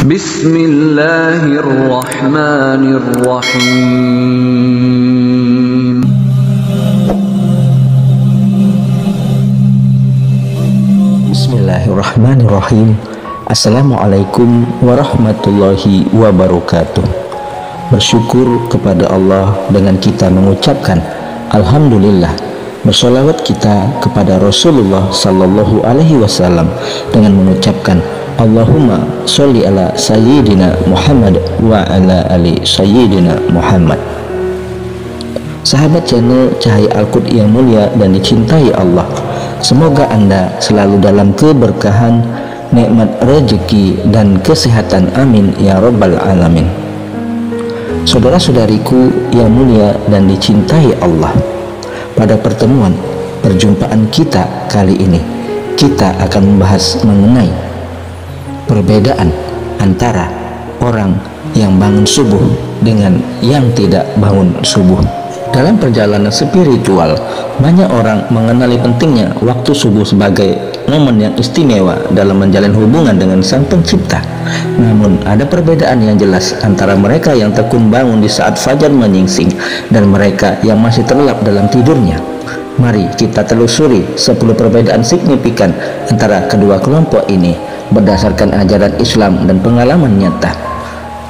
Bismillahirrahmanirrahim. Bismillahirrahmanirrahim. Assalamualaikum warahmatullahi wabarakatuh. Bersyukur kepada Allah dengan kita mengucapkan Alhamdulillah. Bersolawat kita kepada Rasulullah Sallallahu Alaihi Wasallam dengan mengucapkan Allahumma sholli ala sayyidina Muhammad wa ala ali sayyidina Muhammad. Sahabat channel Cahaya Al-Qud yang mulia dan dicintai Allah, semoga Anda selalu dalam keberkahan, nikmat rezeki dan kesehatan, amin ya rabbal alamin. Saudara-saudariku yang mulia dan dicintai Allah, pada perjumpaan kita kali ini, kita akan membahas mengenai perbedaan antara orang yang bangun subuh dengan yang tidak bangun subuh. Dalam perjalanan spiritual, banyak orang mengenali pentingnya waktu subuh sebagai momen yang istimewa dalam menjalin hubungan dengan Sang Pencipta. Namun, ada perbedaan yang jelas antara mereka yang tekun bangun di saat fajar menyingsing dan mereka yang masih terlelap dalam tidurnya. Mari kita telusuri 10 perbedaan signifikan antara kedua kelompok ini berdasarkan ajaran Islam dan pengalaman nyata.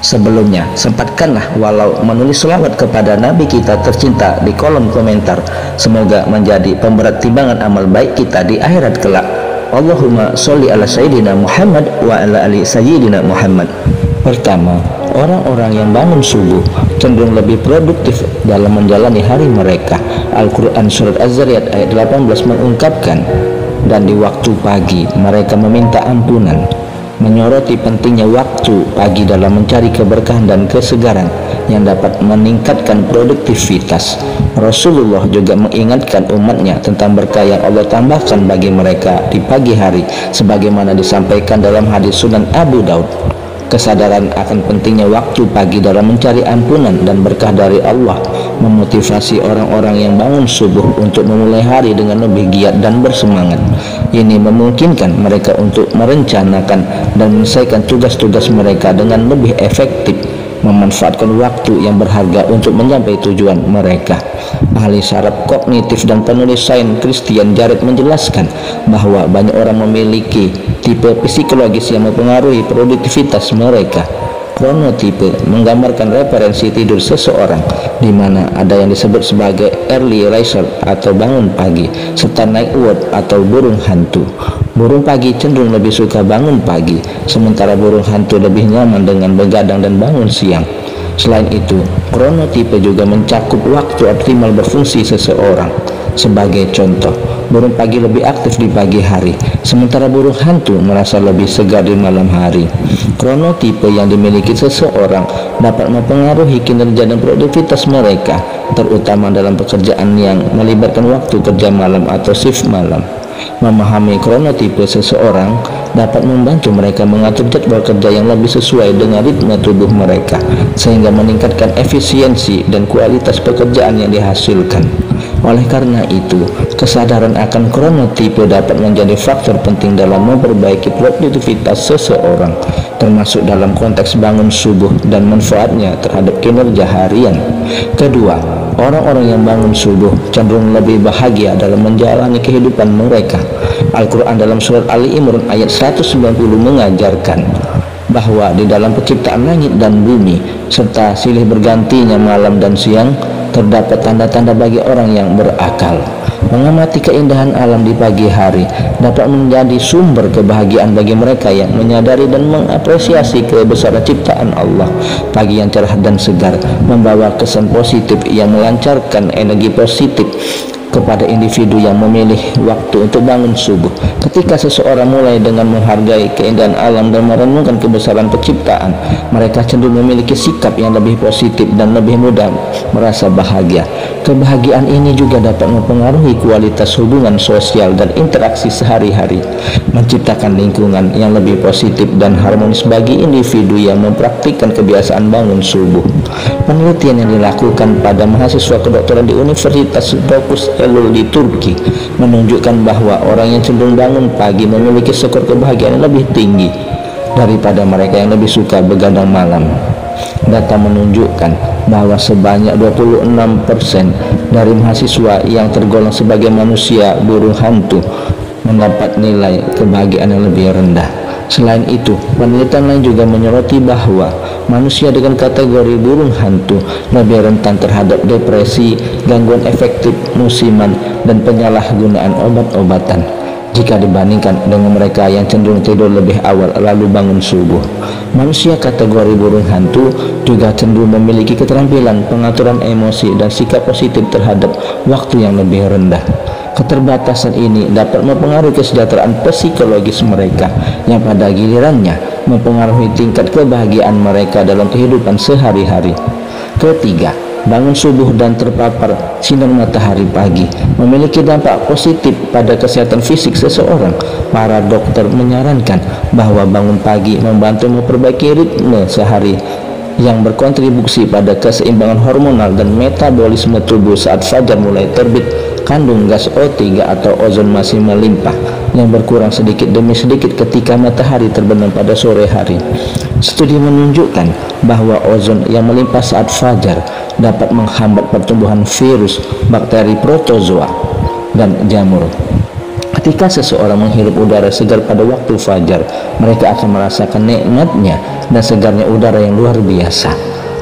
Sebelumnya, sempatkanlah walau menulis selawat kepada Nabi kita tercinta di kolom komentar. Semoga menjadi pemberat timbangan amal baik kita di akhirat kelak. Allahumma sholli ala sayyidina Muhammad wa ala ali sayyidina Muhammad. Pertama, orang-orang yang bangun subuh cenderung lebih produktif dalam menjalani hari mereka. Al-Quran Surat Az-Zariyat ayat 18 mengungkapkan, dan di waktu pagi mereka meminta ampunan, menyoroti pentingnya waktu pagi dalam mencari keberkahan dan kesegaran yang dapat meningkatkan produktivitas. Rasulullah juga mengingatkan umatnya tentang berkah yang Allah tambahkan bagi mereka di pagi hari, sebagaimana disampaikan dalam hadis Sunan Abu Daud. Kesadaran akan pentingnya waktu pagi dalam mencari ampunan dan berkah dari Allah memotivasi orang-orang yang bangun subuh untuk memulai hari dengan lebih giat dan bersemangat. Ini memungkinkan mereka untuk merencanakan dan menyelesaikan tugas-tugas mereka dengan lebih efektif, memanfaatkan waktu yang berharga untuk mencapai tujuan mereka. Ahli saraf kognitif dan penulis sains Christian Jared menjelaskan bahwa banyak orang memiliki tipe psikologis yang mempengaruhi produktivitas mereka. Chronotype menggambarkan referensi tidur seseorang, di mana ada yang disebut sebagai early riser atau bangun pagi, serta night owl atau burung hantu. Burung pagi cenderung lebih suka bangun pagi, sementara burung hantu lebih nyaman dengan begadang dan bangun siang. Selain itu, chronotype juga mencakup waktu optimal berfungsi seseorang. Sebagai contoh, burung pagi lebih aktif di pagi hari, sementara burung hantu merasa lebih segar di malam hari. Chronotype yang dimiliki seseorang dapat mempengaruhi kinerja dan produktivitas mereka, terutama dalam pekerjaan yang melibatkan waktu kerja malam atau shift malam. Memahami chronotype seseorang dapat membantu mereka mengatur jadwal kerja yang lebih sesuai dengan ritme tubuh mereka, sehingga meningkatkan efisiensi dan kualitas pekerjaan yang dihasilkan. Oleh karena itu, kesadaran akan chronotype dapat menjadi faktor penting dalam memperbaiki produktivitas seseorang, termasuk dalam konteks bangun subuh dan manfaatnya terhadap kinerja harian. Kedua, orang-orang yang bangun subuh cenderung lebih bahagia dalam menjalani kehidupan mereka. Al-Quran dalam surat Ali Imran ayat 190 mengajarkan bahwa di dalam penciptaan langit dan bumi serta silih bergantinya malam dan siang terdapat tanda-tanda bagi orang yang berakal. Mengamati keindahan alam di pagi hari dapat menjadi sumber kebahagiaan bagi mereka yang menyadari dan mengapresiasi kebesaran ciptaan Allah. Pagi yang cerah dan segar membawa kesan positif yang melancarkan energi positif kepada individu yang memilih waktu untuk bangun subuh. Ketika seseorang mulai dengan menghargai keindahan alam dan merenungkan kebesaran penciptaan, mereka cenderung memiliki sikap yang lebih positif dan lebih mudah merasa bahagia. Kebahagiaan ini juga dapat mempengaruhi kualitas hubungan sosial dan interaksi sehari-hari, menciptakan lingkungan yang lebih positif dan harmonis bagi individu yang mempraktikkan kebiasaan bangun subuh. Penelitian yang dilakukan pada mahasiswa kedokteran di Universitas Dokuz Eylül di Turki menunjukkan bahwa orang yang cenderung bangun pagi memiliki skor kebahagiaan yang lebih tinggi. daripada mereka yang lebih suka begadang malam. Data menunjukkan bahwa sebanyak 26% dari mahasiswa yang tergolong sebagai manusia burung hantu mendapat nilai kebahagiaan yang lebih rendah. Selain itu, penelitian lain juga menyoroti bahwa manusia dengan kategori burung hantu lebih rentan terhadap depresi, gangguan afektif musiman, dan penyalahgunaan obat-obatan jika dibandingkan dengan mereka yang cenderung tidur lebih awal lalu bangun subuh. Manusia kategori burung hantu juga cenderung memiliki keterampilan pengaturan emosi dan sikap positif terhadap waktu yang lebih rendah. Keterbatasan ini dapat mempengaruhi kesejahteraan psikologis mereka yang pada gilirannya mempengaruhi tingkat kebahagiaan mereka dalam kehidupan sehari-hari. Ketiga, bangun subuh dan terpapar sinar matahari pagi memiliki dampak positif pada kesehatan fisik seseorang. Para dokter menyarankan bahwa bangun pagi membantu memperbaiki ritme sehari yang berkontribusi pada keseimbangan hormonal dan metabolisme tubuh. Saat fajar mulai terbit, kandung gas O3 atau ozon masih melimpah yang berkurang sedikit demi sedikit ketika matahari terbenam pada sore hari. Studi menunjukkan bahwa ozon yang melimpah saat fajar dapat menghambat pertumbuhan virus, bakteri protozoa, dan jamur. Ketika seseorang menghirup udara segar pada waktu fajar, mereka akan merasakan nikmatnya dan segarnya udara yang luar biasa.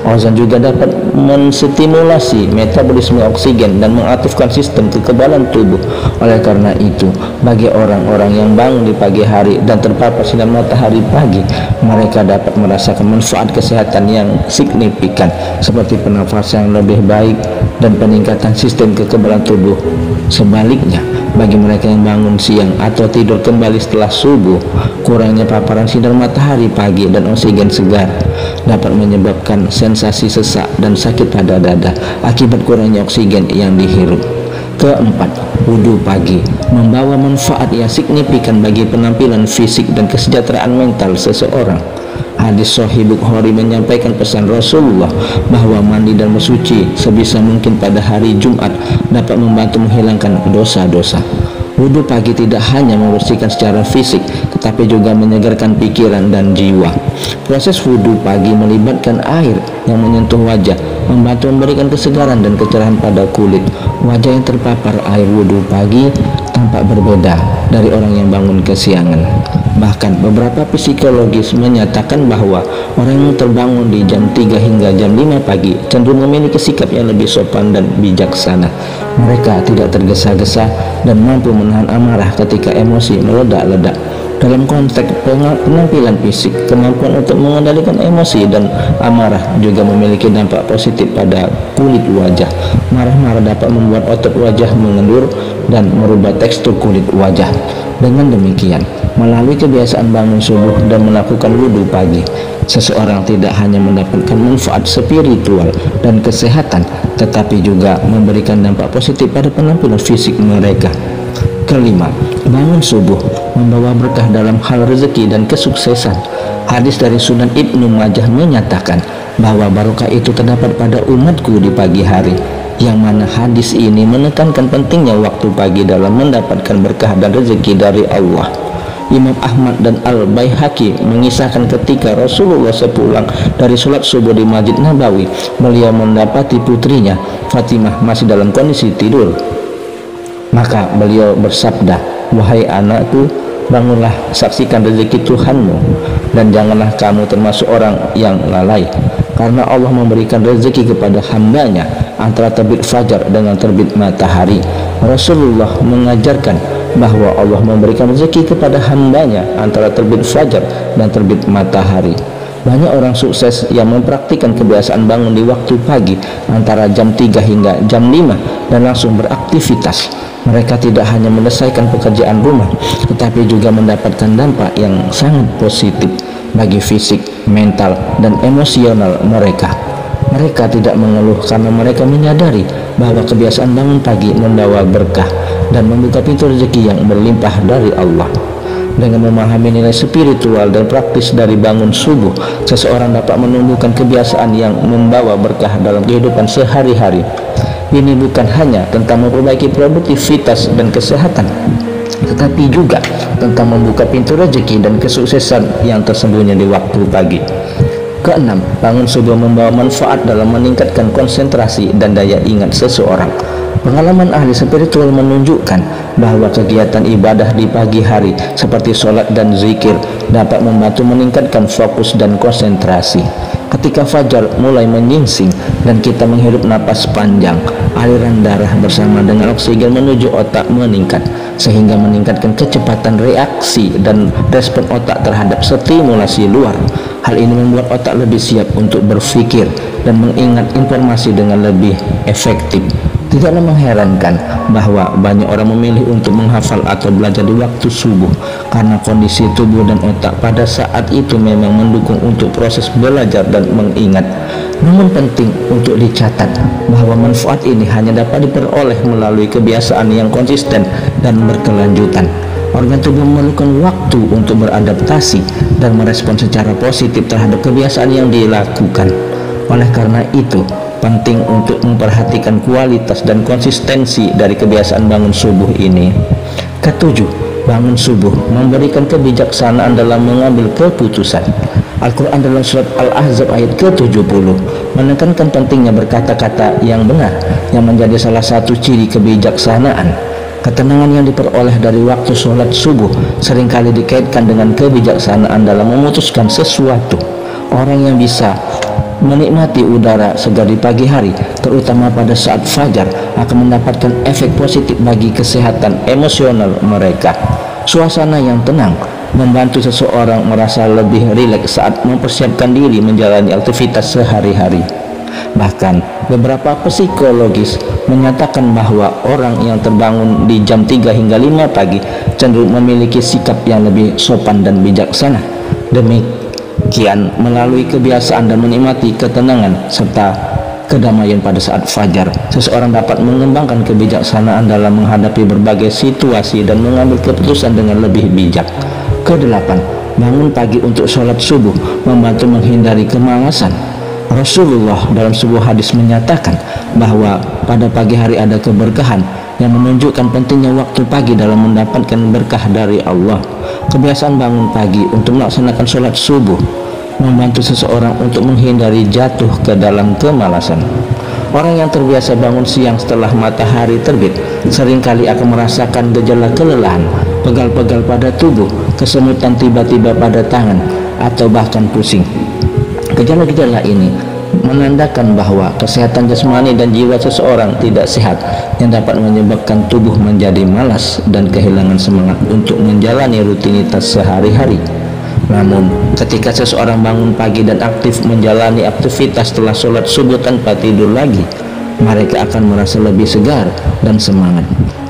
Ozon juga dapat menstimulasi metabolisme oksigen dan mengaktifkan sistem kekebalan tubuh. Oleh karena itu, bagi orang-orang yang bangun di pagi hari dan terpapar sinar matahari pagi, mereka dapat merasakan manfaat kesehatan yang signifikan seperti pernafasan yang lebih baik dan peningkatan sistem kekebalan tubuh. Sebaliknya, bagi mereka yang bangun siang atau tidur kembali setelah subuh, kurangnya paparan sinar matahari pagi dan oksigen segar dapat menyebabkan sensasi sesak dan sakit pada dada akibat kurangnya oksigen yang dihirup. Keempat, wudhu pagi membawa manfaat yang signifikan bagi penampilan fisik dan kesejahteraan mental seseorang. Hadis Sahih Bukhari menyampaikan pesan Rasulullah bahwa mandi dan bersuci sebisa mungkin pada hari Jumat dapat membantu menghilangkan dosa-dosa. Wudhu pagi tidak hanya membersihkan secara fisik, tetapi juga menyegarkan pikiran dan jiwa. Proses wudhu pagi melibatkan air yang menyentuh wajah, membantu memberikan kesegaran dan kecerahan pada kulit. Wajah yang terpapar air wudhu pagi tampak berbeda dari orang yang bangun kesiangan. Bahkan beberapa psikologis menyatakan bahwa orang yang terbangun di jam 3 hingga jam 5 pagi cenderung memiliki sikap yang lebih sopan dan bijaksana. Mereka tidak tergesa-gesa dan mampu menahan amarah ketika emosi meledak-ledak. Dalam konteks penampilan fisik, kemampuan untuk mengendalikan emosi dan amarah juga memiliki dampak positif pada kulit wajah. Marah-marah dapat membuat otot wajah mengendur dan merubah tekstur kulit wajah. Dengan demikian, melalui kebiasaan bangun subuh dan melakukan wudhu pagi, seseorang tidak hanya mendapatkan manfaat spiritual dan kesehatan, tetapi juga memberikan dampak positif pada penampilan fisik mereka. Kelima, bangun subuh membawa berkah dalam hal rezeki dan kesuksesan. Hadis dari Sunan Ibnu Majah menyatakan bahwa barokah itu terdapat pada umatku di pagi hari, yang mana hadis ini menekankan pentingnya waktu pagi dalam mendapatkan berkah dan rezeki dari Allah. Imam Ahmad dan Al-Baihaqi mengisahkan ketika Rasulullah sepulang dari sholat subuh di Masjid Nabawi, beliau mendapati putrinya Fatimah masih dalam kondisi tidur. Maka beliau bersabda, "Wahai anakku, bangunlah, saksikan rezeki Tuhanmu, dan janganlah kamu termasuk orang yang lalai, karena Allah memberikan rezeki kepada hambanya antara terbit fajar dengan terbit matahari." Rasulullah mengajarkan bahwa Allah memberikan rezeki kepada hambanya antara terbit fajar dan terbit matahari. Banyak orang sukses yang mempraktikkan kebiasaan bangun di waktu pagi antara jam 3 hingga jam 5 dan langsung beraktivitas. Mereka tidak hanya menyelesaikan pekerjaan rumah, tetapi juga mendapatkan dampak yang sangat positif bagi fisik, mental, dan emosional mereka. Mereka tidak mengeluh karena mereka menyadari bahwa kebiasaan bangun pagi membawa berkah dan membuka pintu rezeki yang berlimpah dari Allah. Dengan memahami nilai spiritual dan praktis dari bangun subuh, seseorang dapat menumbuhkan kebiasaan yang membawa berkah dalam kehidupan sehari-hari. Ini bukan hanya tentang memperbaiki produktivitas dan kesehatan, tetapi juga tentang membuka pintu rezeki dan kesuksesan yang tersembunyi di waktu pagi. Keenam, bangun subuh membawa manfaat dalam meningkatkan konsentrasi dan daya ingat seseorang. Pengalaman ahli spiritual menunjukkan bahwa kegiatan ibadah di pagi hari seperti sholat dan zikir dapat membantu meningkatkan fokus dan konsentrasi. Ketika fajar mulai menyingsing dan kita menghirup napas panjang, aliran darah bersama dengan oksigen menuju otak meningkat, sehingga meningkatkan kecepatan reaksi dan respon otak terhadap stimulasi luar. Hal ini membuat otak lebih siap untuk berpikir dan mengingat informasi dengan lebih efektif. Tidaklah mengherankan bahwa banyak orang memilih untuk menghafal atau belajar di waktu subuh karena kondisi tubuh dan otak pada saat itu memang mendukung untuk proses belajar dan mengingat. Namun penting untuk dicatat bahwa manfaat ini hanya dapat diperoleh melalui kebiasaan yang konsisten dan berkelanjutan. Organ tubuh memerlukan waktu untuk beradaptasi dan merespon secara positif terhadap kebiasaan yang dilakukan. Oleh karena itu, penting untuk memperhatikan kualitas dan konsistensi dari kebiasaan bangun subuh ini. Ketujuh, bangun subuh memberikan kebijaksanaan dalam mengambil keputusan. Al-Quran dalam surat Al-Ahzab ayat ke-70 menekankan pentingnya berkata-kata yang benar yang menjadi salah satu ciri kebijaksanaan. Ketenangan yang diperoleh dari waktu sholat subuh seringkali dikaitkan dengan kebijaksanaan dalam memutuskan sesuatu. Orang yang bisa menikmati udara segar di pagi hari, terutama pada saat fajar, akan mendapatkan efek positif bagi kesehatan emosional mereka. Suasana yang tenang membantu seseorang merasa lebih rileks saat mempersiapkan diri menjalani aktivitas sehari-hari. Bahkan beberapa psikologis menyatakan bahwa orang yang terbangun di jam 3 hingga 5 pagi cenderung memiliki sikap yang lebih sopan dan bijaksana. Demikian, melalui kebiasaan dan menikmati ketenangan serta kedamaian pada saat fajar, seseorang dapat mengembangkan kebijaksanaan dalam menghadapi berbagai situasi dan mengambil keputusan dengan lebih bijak. Kedelapan, bangun pagi untuk sholat subuh membantu menghindari kemalasan. Rasulullah dalam sebuah hadis menyatakan bahwa pada pagi hari ada keberkahan yang menunjukkan pentingnya waktu pagi dalam mendapatkan berkah dari Allah. Kebiasaan bangun pagi untuk melaksanakan sholat subuh membantu seseorang untuk menghindari jatuh ke dalam kemalasan. Orang yang terbiasa bangun siang setelah matahari terbit seringkali akan merasakan gejala kelelahan, pegal-pegal pada tubuh, kesemutan tiba-tiba pada tangan, atau bahkan pusing. Gejala-gejala ini menandakan bahwa kesehatan jasmani dan jiwa seseorang tidak sehat, yang dapat menyebabkan tubuh menjadi malas dan kehilangan semangat untuk menjalani rutinitas sehari-hari. Namun, ketika seseorang bangun pagi dan aktif menjalani aktivitas setelah sholat subuh tanpa tidur lagi, mereka akan merasa lebih segar dan semangat.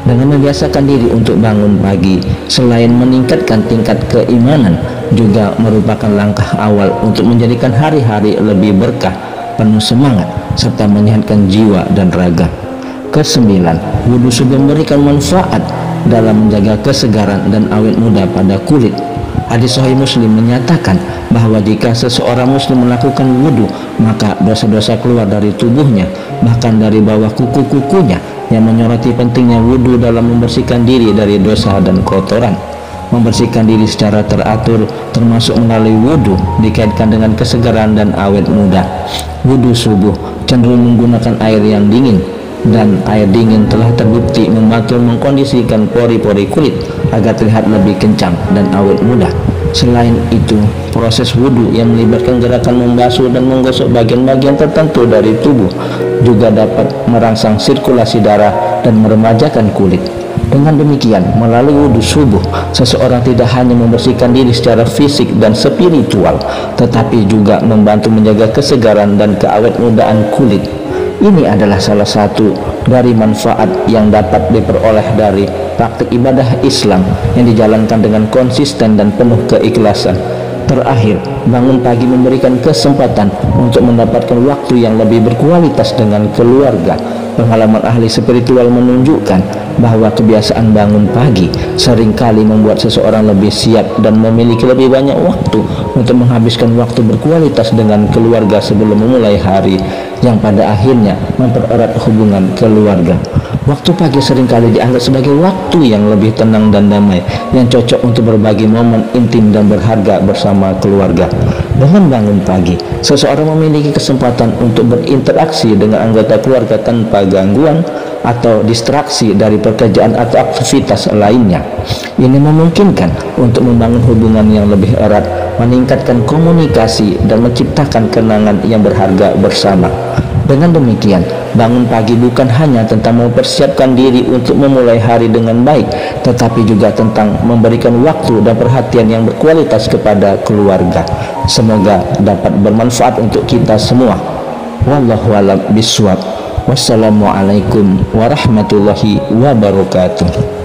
Dengan membiasakan diri untuk bangun pagi, selain meningkatkan tingkat keimanan, juga merupakan langkah awal untuk menjadikan hari-hari lebih berkah, penuh semangat, serta menyehatkan jiwa dan raga. Kesembilan, wudhu subuh memberikan manfaat dalam menjaga kesegaran dan awet muda pada kulit. Hadis Sahih Muslim menyatakan bahwa jika seseorang muslim melakukan wudhu, maka dosa-dosa keluar dari tubuhnya, bahkan dari bawah kuku-kukunya, yang menyoroti pentingnya wudhu dalam membersihkan diri dari dosa dan kotoran. Membersihkan diri secara teratur, termasuk melalui wudhu, dikaitkan dengan kesegaran dan awet muda. Wudhu subuh cenderung menggunakan air yang dingin, dan air dingin telah terbukti membantu mengkondisikan pori-pori kulit agar terlihat lebih kencang dan awet muda. Selain itu, proses wudhu yang melibatkan gerakan membasuh dan menggosok bagian-bagian tertentu dari tubuh juga dapat merangsang sirkulasi darah dan meremajakan kulit. Dengan demikian, melalui wudhu subuh, seseorang tidak hanya membersihkan diri secara fisik dan spiritual, tetapi juga membantu menjaga kesegaran dan keawet mudaan kulit. Ini adalah salah satu dari manfaat yang dapat diperoleh dari praktik ibadah Islam yang dijalankan dengan konsisten dan penuh keikhlasan. Terakhir, bangun pagi memberikan kesempatan untuk mendapatkan waktu yang lebih berkualitas dengan keluarga. Pengalaman ahli spiritual menunjukkan bahwa kebiasaan bangun pagi seringkali membuat seseorang lebih siap dan memiliki lebih banyak waktu untuk menghabiskan waktu berkualitas dengan keluarga sebelum memulai hari, yang pada akhirnya mempererat hubungan keluarga. Waktu pagi seringkali dianggap sebagai waktu yang lebih tenang dan damai, yang cocok untuk berbagi momen intim dan berharga bersama keluarga. Dengan bangun pagi, seseorang memiliki kesempatan untuk berinteraksi dengan anggota keluarga tanpa gangguan atau distraksi dari pekerjaan atau aktivitas lainnya. Ini memungkinkan untuk membangun hubungan yang lebih erat, meningkatkan komunikasi, dan menciptakan kenangan yang berharga bersama. Dengan demikian, bangun pagi bukan hanya tentang mempersiapkan diri untuk memulai hari dengan baik, tetapi juga tentang memberikan waktu dan perhatian yang berkualitas kepada keluarga. Semoga dapat bermanfaat untuk kita semua. Wallahu a'lam bishawab. Wassalamualaikum warahmatullahi wabarakatuh.